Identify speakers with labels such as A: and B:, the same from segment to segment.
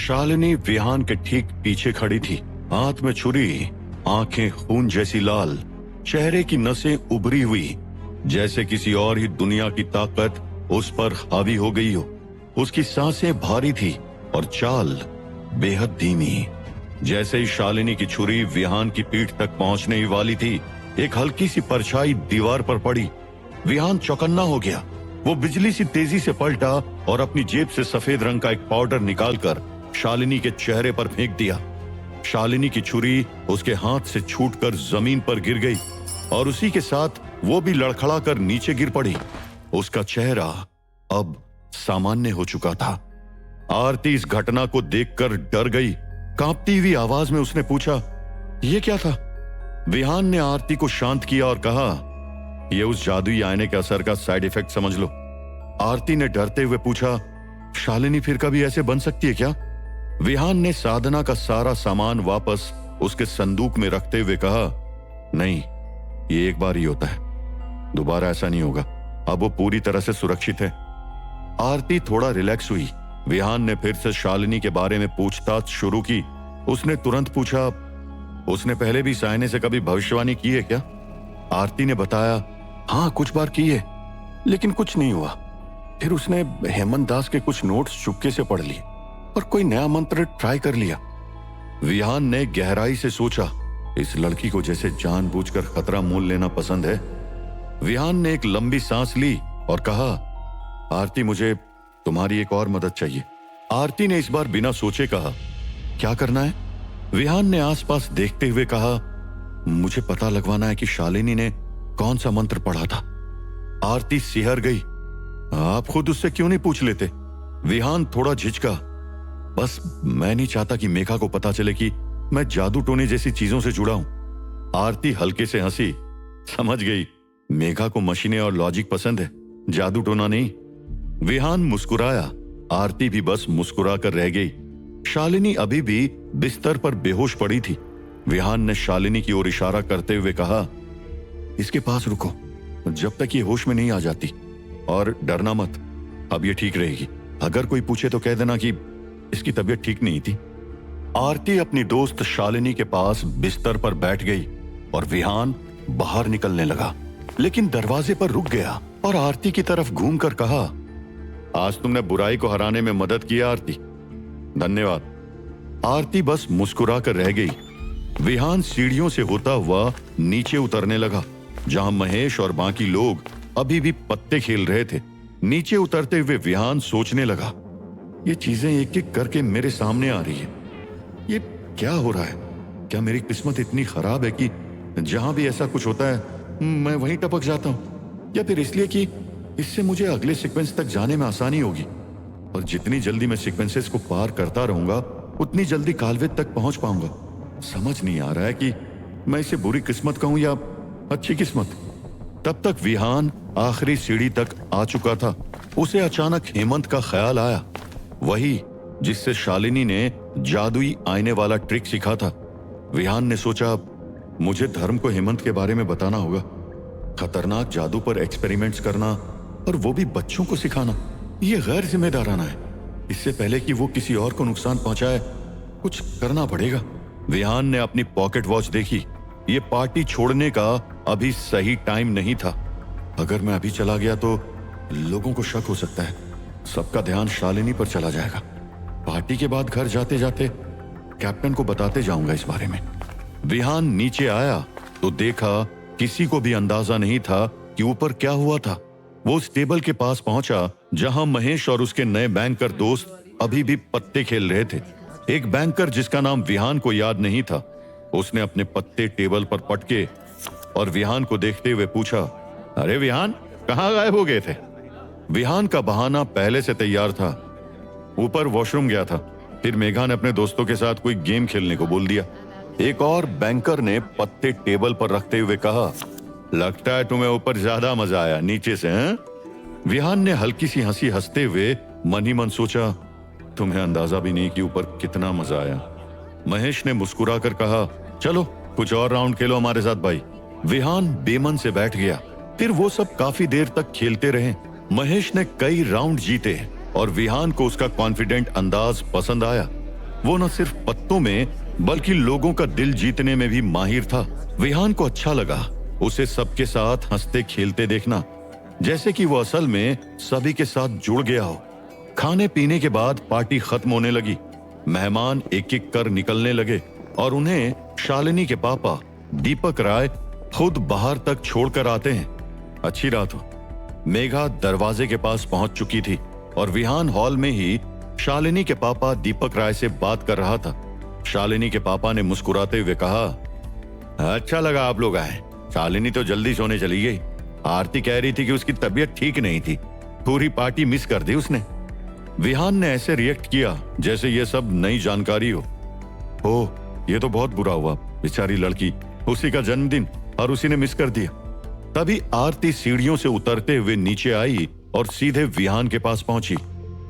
A: शालिनी विहान के ठीक पीछे खड़ी थी, हाथ में छुरी, आंखें खून जैसी लाल, चेहरे की नसें उभरी हुई, जैसे किसी और ही दुनिया की ताकत उस पर हावी हो गई हो। उसकी सांसें भारी थी और चाल बेहद धीमी। जैसे ही शालिनी की छुरी विहान की पीठ तक पहुंचने ही वाली थी, एक हल्की सी परछाई दीवार पर पड़ी। विहान चौकन्ना हो गया। वो बिजली सी तेजी से पलटा और अपनी जेब से सफेद रंग का एक पाउडर निकालकर शालिनी के चेहरे पर फेंक दिया। शालिनी की छुरी उसके हाथ से छूटकर जमीन पर गिर गई और उसी के साथ वो भी लड़खड़ा कर नीचे गिर पड़ी। उसका चेहरा अब सामान्य हो चुका था। आरती इस घटना को देखकर डर गई। कांपती हुई आवाज में उसने पूछा, यह क्या था? विहान ने आरती को शांत किया और कहा, यह उस जादुई आईने के असर का साइड इफेक्ट समझ लो। आरती ने डरते हुए पूछा, शालिनी फिर कभी ऐसे बन सकती है क्या? विहान ने साधना का सारा सामान वापस उसके संदूक में रखते हुए कहा, नहीं, ये एक बार ही होता है, दोबारा ऐसा नहीं होगा। अब वो पूरी तरह से सुरक्षित है। आरती थोड़ा रिलैक्स हुई। विहान ने फिर से शालिनी के बारे में पूछताछ शुरू की। उसने तुरंत पूछा, उसने पहले भी इस आईने से कभी भविष्यवाणी की है क्या? आरती ने बताया, हाँ, कुछ बार की है, लेकिन कुछ नहीं हुआ। फिर उसने हेमंत दास के कुछ नोट्स चुपके से पढ़ लिए और कोई नया मंत्र ट्राई कर लिया। विहान ने गहराई से सोचा, इस लड़की को जैसे जानबूझकर खतरा मोल लेना पसंद है। विहान ने एक लंबी सांस ली और कहा, आरती, मुझे तुम्हारी एक और मदद चाहिए। आरती ने इस बार बिना सोचे कहा, क्या करना है? विहान ने आसपास देखते हुए कहा, मुझे पता लगवाना है कि शालिनी ने कौन सा मंत्र पढ़ा था। आरती सिहर गई। आप खुद उससे क्यों नहीं पूछ लेते? विहान थोड़ा झिझका। बस मैं नहीं चाहता कि मेघा को पता चले कि मैं जादू टोने जैसी चीजों से जुड़ा हूं। आरती हल्के से हंसी। समझ गई, मेघा को मशीनें और लॉजिक पसंद है, जादू टोना नहीं। विहान मुस्कुराया। आरती भी बस मुस्कुरा कर रह गई। शालिनी अभी भी बिस्तर पर बेहोश पड़ी थी। विहान ने शालिनी की ओर इशारा करते हुए कहा, इसके पास रुको जब तक ये होश में नहीं आ जाती, और डरना मत, अब ये ठीक रहेगी। अगर कोई पूछे तो कह देना कि इसकी तबीयत ठीक नहीं थी। आरती अपनी दोस्त शालिनी के पास बिस्तर पर बैठ गई और विहान बाहर निकलने लगा, लेकिन दरवाजे पर रुक गया और आरती की तरफ घूमकर कहा, आज तुमने बुराई को हराने में मदद की आरती, धन्यवाद। आरती बस मुस्कुरा कर रह गई। विहान सीढ़ियों से होता हुआ नीचे उतरने लगा, जहां महेश और बाकी लोग अभी भी पत्ते खेल रहे थे। नीचे उतरते हुए विहान सोचने लगा, ये चीजें एक एक करके मेरे सामने आ रही है। ये क्या हो रहा है? क्या मेरी किस्मत इतनी खराब है कि जहां भी ऐसा कुछ होता है मैं वहीं टपक जाता हूं? या फिर इसलिए कि इससे मुझे अगले सीक्वेंस तक जाने में आसानी होगी, और जितनी जल्दी मैं सीक्वेंसेस को पार करता रहूंगा उतनी जल्दी कालवेद तक पहुंच पाऊंगा। समझ नहीं आ रहा है कि मैं इसे बुरी किस्मत कहूं या अच्छी किस्मत। तब तक विहान आखिरी सीढ़ी तक आ चुका था। उसे अचानक हेमंत का ख्याल आया, वही जिससे शालिनी ने जादुई आईने वाला ट्रिक सीखा था। विहान ने सोचा, मुझे धर्म को हेमंत के बारे में बताना होगा। खतरनाक जादू पर एक्सपेरिमेंट्स करना, और वो भी बच्चों को सिखाना, ये गैर जिम्मेदाराना है। इससे पहले कि वो किसी और को नुकसान पहुंचाए, कुछ करना पड़ेगा। विहान ने अपनी पॉकेट वॉच देखी। ये पार्टी छोड़ने का अभी सही टाइम नहीं था। अगर मैं अभी चला गया तो लोगों को शक हो सकता है। सबका ध्यान शालिनी पर चला जाएगा। पार्टी के बाद घर जाते जाते कैप्टन को बताते जाऊंगा इस बारे में। विहान नीचे आया तो देखा किसी को भी अंदाजा नहीं था कि ऊपर क्या हुआ था। वो उस टेबल के पास पहुंचा जहां महेश और उसके नए बैंकर दोस्त अभी भी पत्ते खेल रहे थे। एक बैंकर जिसका नाम विहान को याद नहीं था, उसने अपने पत्ते टेबल पर पटके और विहान को देखते हुए पूछा, अरे विहान, कहाँ गायब हो गए थे? विहान का बहाना पहले से तैयार था, ऊपर वॉशरूम गया था। फिर मेघा ने अपने दोस्तों के साथ कोई गेम खेलने को बोल दिया। एक और बैंकर ने पत्ते टेबल पर रखते हुए कहा, लगता है तुम्हें ऊपर ज्यादा मजा आया नीचे से, हैं? विहान ने हल्की सी हंसी हंसते हुए मन ही मन सोचा, तुम्हें अंदाजा भी नहीं कि ऊपर कितना मजा आया। महेश ने मुस्कुरा कर कहा, चलो कुछ और राउंड खेलो हमारे साथ भाई। विहान बेमन से बैठ गया। फिर वो सब काफी देर तक खेलते रहे। महेश ने कई राउंड जीते और विहान को उसका कॉन्फिडेंट अंदाज पसंद आया। वो न सिर्फ पत्तों में बल्कि लोगों का दिल जीतने में भी माहिर था। विहान को अच्छा लगा उसे सबके साथ हंसते खेलते देखना, जैसे कि वो असल में सभी के साथ जुड़ गया हो। खाने पीने के बाद पार्टी खत्म होने लगी। मेहमान एक एक कर निकलने लगे और उन्हें शालिनी के पापा दीपक राय खुद बाहर तक छोड़कर आते हैं। अच्छी रात हो। मेघा दरवाजे के पास पहुंच चुकी थी और विहान हॉल में ही शालिनी के पापा दीपक राय से बात कर रहा था। शालिनी के पापा ने मुस्कुराते हुए कहा, अच्छा लगा आप लोग आए। शालिनी तो जल्दी सोने चली गई। आरती कह रही थी कि उसकी तबीयत ठीक नहीं थी, पूरी पार्टी मिस कर दी उसने। विहान ने ऐसे रिएक्ट किया जैसे ये सब नई जानकारी हो। ओह, ये तो बहुत बुरा हुआ, बेचारी लड़की, उसी का जन्मदिन और उसी ने मिस कर दिया। तभी आरती सीढ़ियों से उतरते हुए नीचे आई और सीधे विहान के पास पहुंची।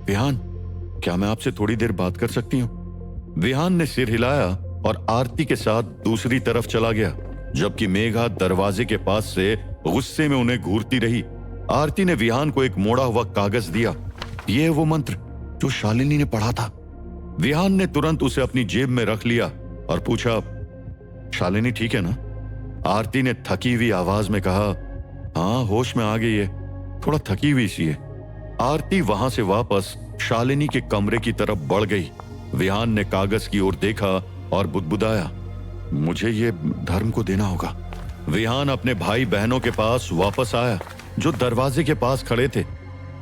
A: विहान, क्या मैं आपसे थोड़ी देर बात कर सकती हूँ? विहान ने सिर हिलाया और आरती के साथ दूसरी तरफ चला गया, जबकि मेघा दरवाजे के पास से गुस्से में उन्हें घूरती रही। आरती ने विहान को एक मोड़ा हुआ कागज दिया। ये है वो मंत्र जो शालिनी ने पढ़ा था। विहान ने तुरंत उसे अपनी जेब में रख लिया और पूछा, शालिनी ठीक है ना? आरती ने थकी हुई आवाज में कहा, हाँ, होश में आ गई है, थोड़ा थकी हुई सी है। आरती वहां से वापस शालिनी के कमरे की तरफ बढ़ गई। विहान ने कागज की ओर देखा और बुदबुदाया, मुझे ये धर्म को देना होगा। विहान अपने भाई बहनों के पास वापस आया जो दरवाजे के पास खड़े थे।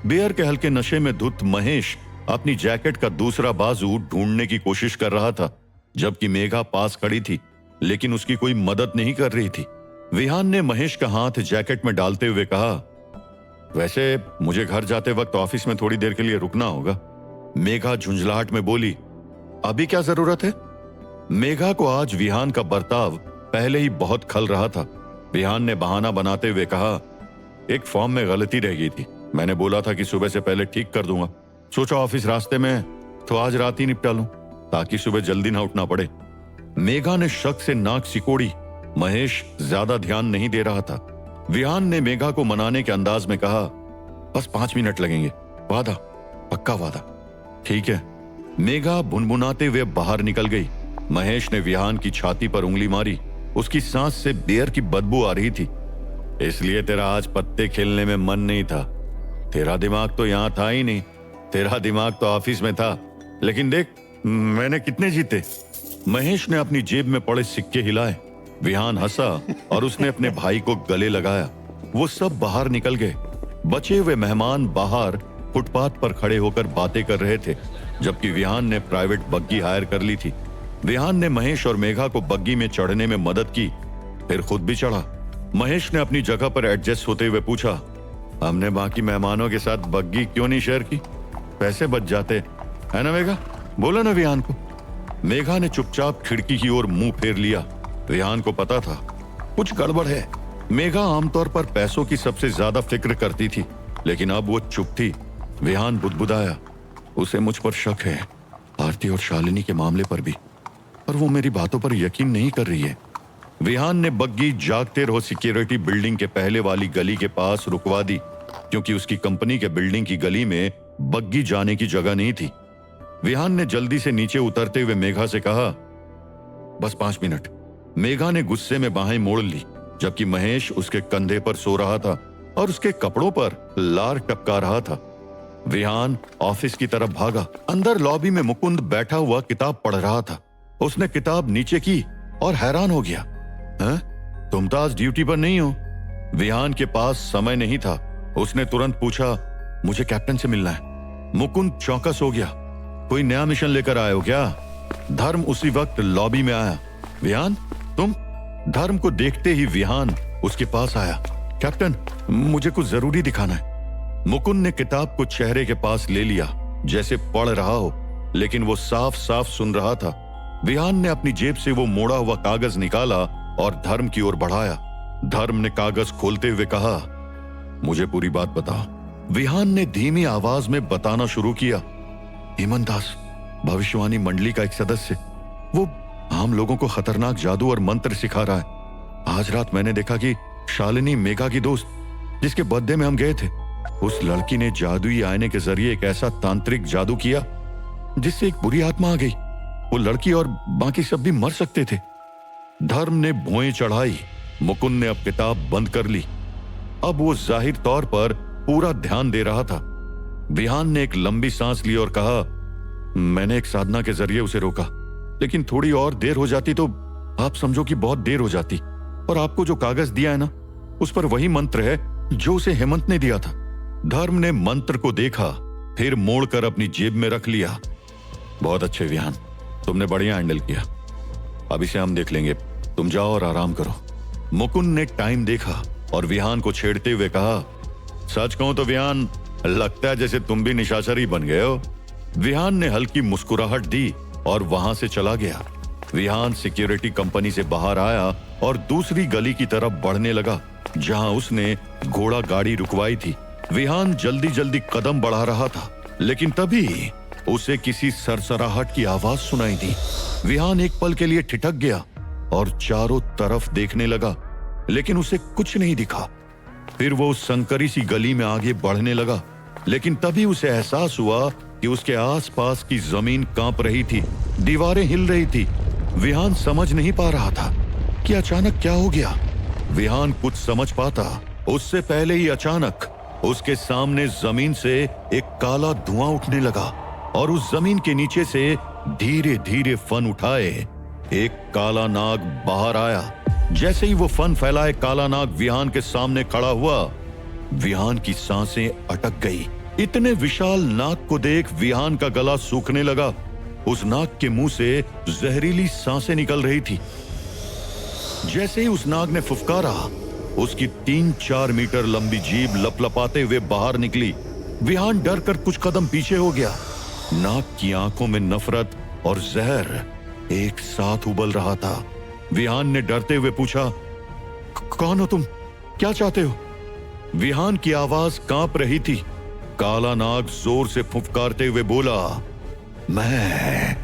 A: बियर के हल्के नशे में धुत महेश अपनी जैकेट का दूसरा बाजू ढूंढने की कोशिश कर रहा था, जबकि मेघा पास खड़ी थी लेकिन उसकी कोई मदद नहीं कर रही थी। विहान ने महेश का हाथ जैकेट में डालते हुए कहा, वैसे मुझे घर जाते वक्त ऑफिस में थोड़ी देर के लिए रुकना होगा। मेघा झुंझलाहट में बोली, अभी क्या जरूरत है? मेघा को आज विहान का बर्ताव पहले ही बहुत खल रहा था। विहान ने बहाना बनाते हुए कहा, एक फॉर्म में गलती रह गई थी, मैंने बोला था कि सुबह से पहले ठीक कर दूंगा। सोचा ऑफिस रास्ते में तो आज रात ही निपटा लूं ताकि सुबह जल्दी ना उठना पड़े। मेघा ने शक से नाक सिकोड़ी। महेश ज्यादा ध्यान नहीं दे रहा था। विहान ने मेघा को मनाने के अंदाज में कहा, बस 5 मिनट लगेंगे, वादा, पक्का वादा। ठीक है। मेघा भुनभुनाते हुए बाहर निकल गई। महेश ने विहान की छाती पर उंगली मारी। उसकी सांस से बियर की बदबू आ रही थी। इसलिए तेरा आज पत्ते खेलने में मन नहीं था। तेरा दिमाग तो यहां था ही नहीं, तेरा दिमाग तो ऑफिस में था। लेकिन देख मैंने कितने जीते। महेश ने अपनी जेब में पड़े सिक्के हिलाए। विहान हंसा और उसने अपने भाई को गले लगाया। वो सब बाहर निकल गए। बचे हुए मेहमान बाहर फुटपाथ पर खड़े होकर बातें कर रहे थे, जबकि विहान ने प्राइवेट बग्गी हायर कर ली थी। विहान ने महेश और मेघा को बग्गी में चढ़ने में मदद की, फिर खुद भी चढ़ा। महेश ने अपनी जगह पर एडजस्ट होते हुए पूछा, हमने बाकी मेहमानों के साथ बग्गी क्यों नहीं शेयर की? पैसे बच जाते, है ना मेघा? बोला ना विहान को। मेघा ने चुपचाप खिड़की की ओर मुंह फेर लिया। विहान को पता था कुछ गड़बड़ है। मेघा आमतौर पर पैसों की सबसे ज्यादा फिक्र करती थी, लेकिन अब वो चुप थी। विहान बुदबुदाया, उसे मुझ पर शक है, आरती और शालिनी के मामले पर भी, पर वो मेरी बातों पर यकीन नहीं कर रही है। विहान ने बग्गी जागते रहो सिक्योरिटी बिल्डिंग के पहले वाली गली के पास रुकवा दी, क्योंकि उसकी कंपनी के बिल्डिंग की गली में बग्गी जाने की जगह नहीं थी। विहान ने जल्दी से नीचे उतरते हुए मेघा से कहा, बस 5 मिनट। मेघा ने गुस्से में बाहें मोड़ ली, जबकि महेश उसके कंधे पर सो रहा था और उसके कपड़ों पर लार टपका रहा था। विहान ऑफिस की तरफ भागा। अंदर लॉबी में मुकुंद बैठा हुआ किताब पढ़ रहा था। उसने किताब नीचे की और हैरान हो गया, हैं? तुम तो आज ड्यूटी पर नहीं हो। विहान के पास समय नहीं था। उसने तुरंत पूछा, मुझे कैप्टन से मिलना है। मुकुंद चौकस हो गया, कोई नया मिशन लेकर आए हो क्या? धर्म उसी वक्त लॉबी में आया। विहान, तुम? धर्म को देखते ही विहान उसके पास आया। कैप्टन, मुझे कुछ जरूरी दिखाना है। मुकुंद ने किताब को चेहरे के पास ले लिया, जैसे पढ़ रहा हो, लेकिन वो साफ साफ सुन रहा था। विहान ने अपनी जेब से वो मोड़ा हुआ कागज निकाला और धर्म की ओर बढ़ाया। धर्म ने कागज खोलते हुए कहा, मुझे पूरी बात बता। विहान ने धीमी आवाज में बताना शुरू किया। हेमंत दास, भविष्यवाणी मंडली का एक सदस्य, वो आम लोगों को खतरनाक जादू और मंत्र सिखा रहा है। आज रात मैंने देखा कि शालिनी, मेघा की दोस्त, जिसके बर्थडे में हम गए थे, उस लड़की ने जादुई आईने के जरिए एक ऐसा तांत्रिक जादू किया जिससे एक बुरी आत्मा आ गई वो लड़की और बाकी सब भी मर सकते थे। धर्म ने भुएं चढ़ाई। मुकुंद ने अब किताब बंद कर ली। अब वो जाहिर तौर पर पूरा ध्यान दे रहा था। विहान ने एक लंबी सांस ली और कहा, मैंने एक साधना के जरिए उसे रोका, लेकिन थोड़ी और देर हो जाती तो आप समझो कि बहुत देर हो जाती। और आपको जो कागज दिया है ना, उस पर वही मंत्र है जो उसे हेमंत ने दिया था। धर्म ने मंत्र को देखा, फिर मोड़कर अपनी जेब में रख लिया। बहुत अच्छे विहान, तुमने बढ़िया हैंडल किया। अब इसे हम देख लेंगे, तुम जाओ और आराम करो। मुकुंद ने टाइम देखा और विहान को छेड़ते हुए कहा, सच कहूं तो विहान, लगता है जैसे तुम भी निशाचर ही बन गए हो। विहान ने हल्की मुस्कुराहट दी और वहां से चला गया। विहान सिक्योरिटी कंपनी से बाहर आया और दूसरी गली की तरफ बढ़ने लगा जहां उसने घोड़ा गाड़ी रुकवाई थी। विहान जल्दी जल्दी कदम बढ़ा रहा था, लेकिन तभी उसे किसी सरसराहट की आवाज सुनाई दी। विहान एक पल के लिए ठिठक गया और चारों तरफ देखने लगा, लेकिन उसे कुछ नहीं दिखा। फिर वो उस संकरी सी गली में आगे बढ़ने लगा, लेकिन तभी उसे एहसास हुआ कि उसके आसपास की जमीन कांप रही थी, दीवारें हिल रही थी। विहान समझ नहीं पा रहा था कि अचानक क्या हो गया। विहान कुछ समझ पाता उससे पहले ही अचानक उसके सामने जमीन से एक काला धुआं उठने लगा और उस जमीन के नीचे से धीरे धीरे फन उठाए एक काला नाग बाहर आया। जैसे ही वो फन फैलाए काला नाग विहान के सामने खड़ा हुआ, विहान की सांसें अटक गई। इतने विशाल नाग को देख विहान का गला सूखने लगा। उस नाग के मुंह से जहरीली सांसें निकल रही थी। जैसे ही उस नाग ने फुफकारा, उसकी 3-4 मीटर लंबी जीभ लपलपाते हुए बाहर निकली। विहान डर कर कुछ कदम पीछे हो गया। नाग की आंखों में नफरत और जहर एक साथ उबल रहा था। विहान ने डरते हुए पूछा, कौन हो तुम? क्या चाहते हो? विहान की आवाज कांप रही थी। काला नाग जोर से फुफकारते हुए बोला, मैं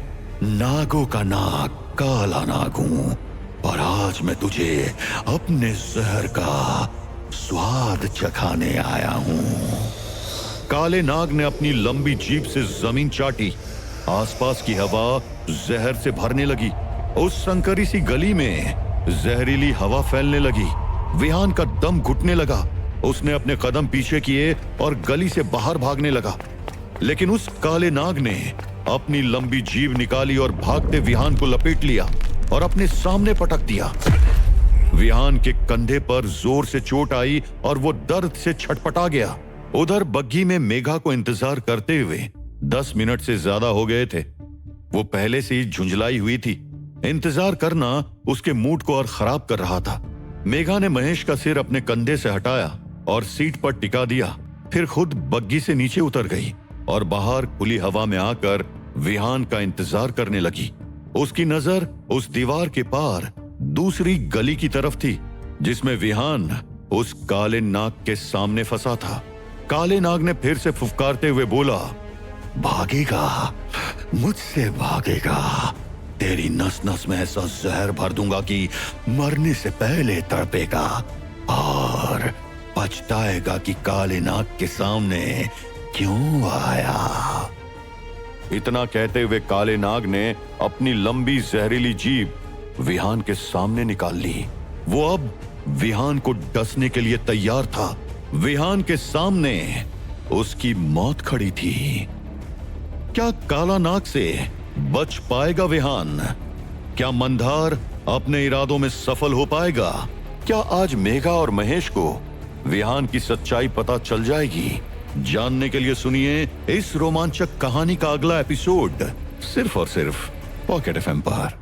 A: नागों का नाग काला नाग हूं और आज मैं तुझे अपने जहर का स्वाद चखाने आया हूं। काले नाग ने अपनी लंबी जीभ से जमीन चाटी। आसपास की हवा जहर से भरने लगी। उस संकरी सी गली में जहरीली हवा फैलने लगी। विहान का दम घुटने लगा। उसने अपने कदम पीछे किए और गली से बाहर भागने लगा, लेकिन उस काले नाग ने अपनी लंबी जीभ निकाली और भागते विहान को लपेट लिया और अपने सामने पटक दिया। विहान के कंधे पर जोर से चोट आई और वो दर्द से छटपटा गया। उधर बग्घी में मेघा को इंतजार करते हुए 10 मिनट से ज्यादा हो गए थे। वो पहले से ही झुंझलाई हुई थी। इंतजार करना उसके मूड को और खराब कर रहा था। मेघा ने महेश का सिर अपने कंधे से हटाया और सीट पर टिका दिया। फिर खुद बग्घी से नीचे उतर गई और बाहर खुली हवा में आकर विहान का इंतजार करने लगी। उसकी नजर उस दीवार के पार दूसरी गली की तरफ थी, जिसमें विहान उस काले नाग के सामने फंसा था। काले नाग ने फिर से फुफकारते हुए बोला, भागेगा, मुझसे भागेगा। तेरी नस नस में ऐसा जहर भर दूंगा कि मरने से पहले तड़पेगा और पछताएगा कि काले नाग के सामने क्यों आया। इतना कहते हुए काले नाग ने अपनी लंबी जहरीली जीभ विहान के सामने निकाल ली। वो अब विहान को डसने के लिए तैयार था। विहान के सामने उसकी मौत खड़ी थी। क्या काला नाग से बच पाएगा विहान? क्या मंदार अपने इरादों में सफल हो पाएगा? क्या आज मेघा और महेश को विहान की सच्चाई पता चल जाएगी? जानने के लिए सुनिए इस रोमांचक कहानी का अगला एपिसोड सिर्फ और सिर्फ पॉकेट एफएम पर।